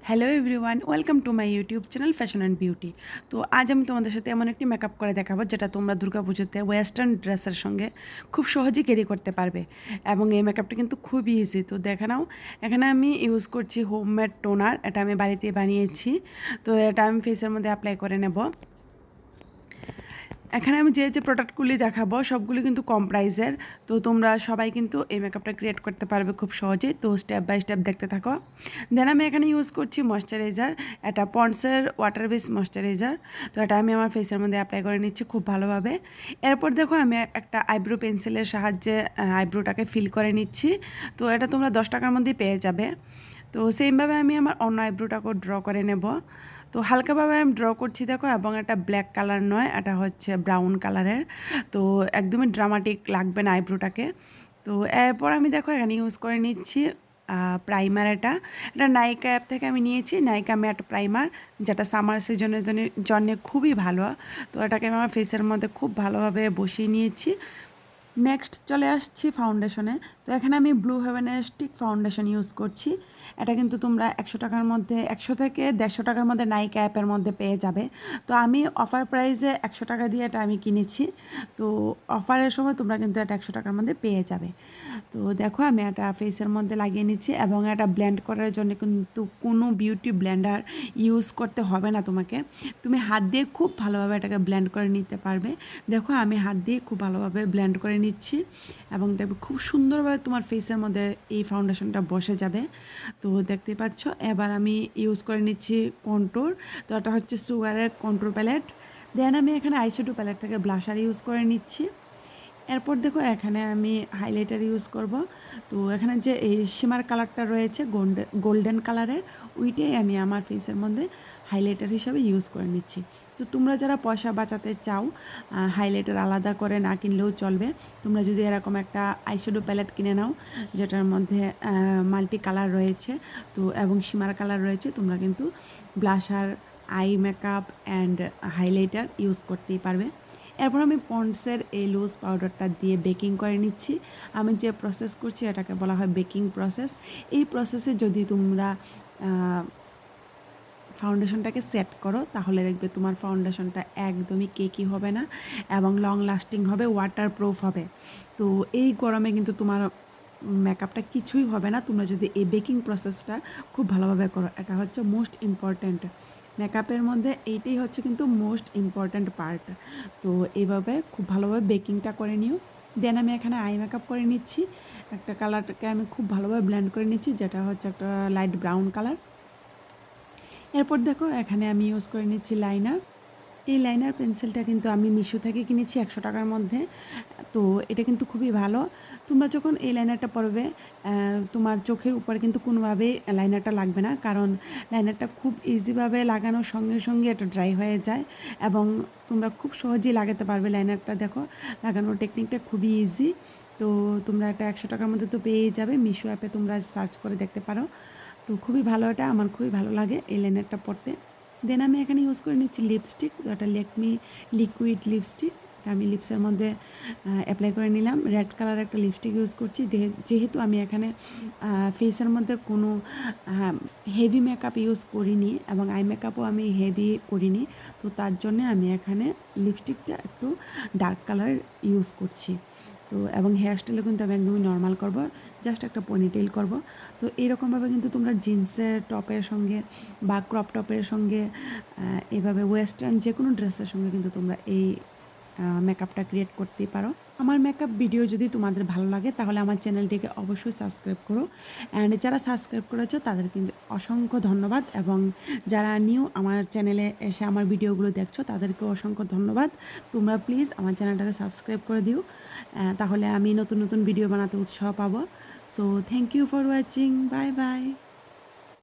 Hello everyone, welcome to my YouTube channel fashion and beauty. তো আজ আমি তোমাদের সাথে এমন একটি মেকআপ করে দেখাবো যেটা তোমরা দুর্গাপুজোতে ওয়েস্টার্ন ড্রেসের সঙ্গে খুব সহজেই ক্যারি করতে পারবে এবং এই মেকআপটা কিন্তু খুবই ইজি। তো দেখে নাও, এখানে আমি ইউজ করছি হোমমেড টোনার। এটা আমি বাড়িতে বানিয়েছি। তো এটা আমি ফেসের মধ্যে অ্যাপ্লাই করে নেব। এখানে আমি যে প্রোডাক্টগুলি দেখাবো সবগুলি কিন্তু কম প্রাইসের। তো তোমরা সবাই কিন্তু এই মেকআপটা ক্রিয়েট করতে পারবে খুব সহজেই। তো স্টেপ বাই স্টেপ দেখতে থাকো। দেন আমি এখানে ইউজ করছি ময়শ্চারাইজার। এটা পন্ডসের ওয়াটার বেস ময়শ্চারাইজার। তো এটা আমি আমার ফেসের মধ্যে অ্যাপ্লাই করে নিচ্ছি খুব ভালোভাবে। এরপর দেখো আমি একটা আইব্রো পেন্সিলের সাহায্যে আইব্রোটাকে ফিল করে নিচ্ছি। তো এটা তোমরা 10 টাকার মধ্যেই পেয়ে যাবে। তো সেমভাবে আমি আমার অন্য আইব্রোটাকেও ড্র করে নেব। তো হালকাভাবে আমি ড্র করছি দেখো, এবং এটা ব্ল্যাক কালার নয়, এটা হচ্ছে ব্রাউন কালারের। তো একদমই ড্রামাটিক লাগবে না আইব্রোটাকে। তো এরপর আমি দেখো এখানে ইউজ করে নিচ্ছি প্রাইমার। এটা নাইকা অ্যাপ থেকে আমি নিয়েছি, নাইকা ম্যাট প্রাইমার, যেটা সামার সিজনের জন্য খুবই ভালো। তো এটাকে আমি আমার ফেসের মধ্যে খুব ভালোভাবে বসিয়ে নিয়েছি। নেক্সট চলে আসছি ফাউন্ডেশনে। তো এখানে আমি ব্লু হেভেনের স্টিক ফাউন্ডেশন ইউজ করছি। এটা কিন্তু তোমরা 100 টাকার মধ্যে, 100 থেকে 150 টাকার মধ্যে নাইকা অ্যাপের মধ্যে পেয়ে যাবে। তো আমি অফার প্রাইসে 100 টাকা দিয়ে এটা আমি কিনেছি। তো অফারের সময় তোমরা কিন্তু এটা 100 টাকার মধ্যে পেয়ে যাবে। তো দেখো আমি এটা ফেসের মধ্যে লাগিয়ে নিচ্ছি, এবং এটা ব্লেন্ড করার জন্য কিন্তু কোনো বিউটি ব্লেন্ডার ইউজ করতে হবে না তোমাকে। তুমি হাত দিয়ে খুব ভালোভাবে এটাকে ব্লেন্ড করে নিতে পারবে। দেখো আমি হাত দিয়ে খুব ভালোভাবে ব্লেন্ড করে নিচ্ছি, এবং দেখবে খুব সুন্দরভাবে তোমার ফেসের মধ্যে এই ফাউন্ডেশনটা বসে যাবে। তো দেখতে পাচ্ছ, এবার আমি ইউজ করে নিচ্ছি কন্ট্রোর। তো এটা হচ্ছে সুগারের কন্ট্রোর প্যালেট। দেন আমি এখানে আইশ্যাডো প্যালেট থেকে ব্লাশার ইউজ করে নিচ্ছি। এরপর দেখো এখানে আমি হাইলাইটার ইউজ করব। তো এখানে যে এই শিমার কালারটা রয়েছে গোল্ডেন কালারের, ওইটাই আমি আমার ফেসের মধ্যে হাইলাইটার হিসাবে ইউজ করে নিচ্ছি। তো তোমরা যারা পয়সা বাঁচাতে চাও, হাইলাইটার আলাদা করে না কিনলেও চলবে। তোমরা যদি এরকম একটা আইশ্যাডো প্যালেট কিনে নাও যেটার মধ্যে মাল্টি কালার রয়েছে, তো এবং শিমার কালার রয়েছে, তোমরা কিন্তু blusher, eye makeup and highlighter use করতেই পারবে। এরপর আমি পন্ডসের এই লুজ পাউডারটা দিয়ে বেকিং করে নিচ্ছি। আমি যে প্রসেস করছি এটাকে বলা হয় বেকিং প্রসেস। এই প্রসেসে যদি তোমরা ফাউন্ডেশনটাকে সেট করো, তাহলে দেখবে তোমার ফাউন্ডেশনটা একদমই কেকি হবে না, এবং লং লাস্টিং হবে, ওয়াটারপ্রুফ হবে। তো এই গরমে কিন্তু তোমার মেকআপটা কিছুই হবে না, তোমরা যদি এই বেকিং প্রসেসটা খুব ভালোভাবে করো। এটা হচ্ছে মোস্ট ইম্পর্ট্যান্ট মেকআপের মধ্যে, এইটাই হচ্ছে কিন্তু মোস্ট ইম্পর্ট্যান্ট পার্ট। তো এইভাবে খুব ভালোভাবে বেকিংটা করে নিও। দেন আমি এখানে আই মেকআপ করে নিচ্ছি। একটা কালারটাকে আমি খুব ভালোভাবে ব্লেন্ড করে নিচ্ছি, যেটা হচ্ছে একটা লাইট ব্রাউন কালার। এরপর দেখো এখানে আমি ইউজ করে নিচ্ছি লাইনার। এই লাইনার পেন্সিলটা কিন্তু আমি মিশো থেকে কিনেছি 100 টাকার মধ্যে। তো এটা কিন্তু খুবই ভালো। তোমরা যখন এই লাইনারটা পরবে, তোমার চোখের উপরে কিন্তু কোনোভাবেই লাইনারটা লাগবে না, কারণ লাইনারটা খুব ইজিভাবে লাগানোর সঙ্গে সঙ্গে এটা ড্রাই হয়ে যায়, এবং তোমরা খুব সহজেই লাগাতে পারবে লাইনারটা। দেখো লাগানোর টেকনিকটা খুবই ইজি। তো তোমরা এটা 100 টাকার মধ্যে তো পেয়ে যাবে, মিশো অ্যাপে তোমরা সার্চ করে দেখতে পারো। তো খুবই ভালো, এটা আমার খুবই ভালো লাগে এই লাইনারটা পরতে। দেন আমি এখানে ইউজ করে নিচ্ছি লিপস্টিক। তো এটা লেকমি লিকুইড লিপস্টিক, আমি লিপসের মধ্যে অ্যাপ্লাই করে নিলাম। রেড কালার একটা লিপস্টিক ইউজ করছি, যেহেতু আমি এখানে ফেসের মধ্যে কোনো হেভি মেকআপ ইউজ করিনি, এবং আই মেকআপও আমি হেভি করিনি। তো তার জন্য আমি এখানে লিপস্টিকটা একটু ডার্ক কালার ইউজ করছি। তো এবং হেয়ার স্টাইলও কিন্তু আমি একদমই নর্মাল করব, জাস্ট একটা পনিটেল করব। তো এরকমভাবে কিন্তু তোমরা জিন্সের টপের সঙ্গে বা ক্রপ টপের সঙ্গে, এভাবে ওয়েস্টার্ন যে কোনো ড্রেসের সঙ্গে কিন্তু তোমরা এই মেকআপটা ক্রিয়েট করতেই পারো। আমার মেকআপ ভিডিও যদি তোমাদের ভালো লাগে, তাহলে আমার চ্যানেলটিকে অবশ্যই সাবস্ক্রাইব করো। অ্যান্ড যারা সাবস্ক্রাইব করেছো তাদের কিন্তু অসংখ্য ধন্যবাদ, এবং যারা নিউ আমার চ্যানেলে এসে আমার ভিডিওগুলো দেখছো তাদেরকেও অসংখ্য ধন্যবাদ। তোমরা প্লিজ আমার চ্যানেলটাকে সাবস্ক্রাইব করে দিও, তাহলে আমি নতুন নতুন ভিডিও বানাতে উৎসাহ পাবো। So thank you for watching, bye by.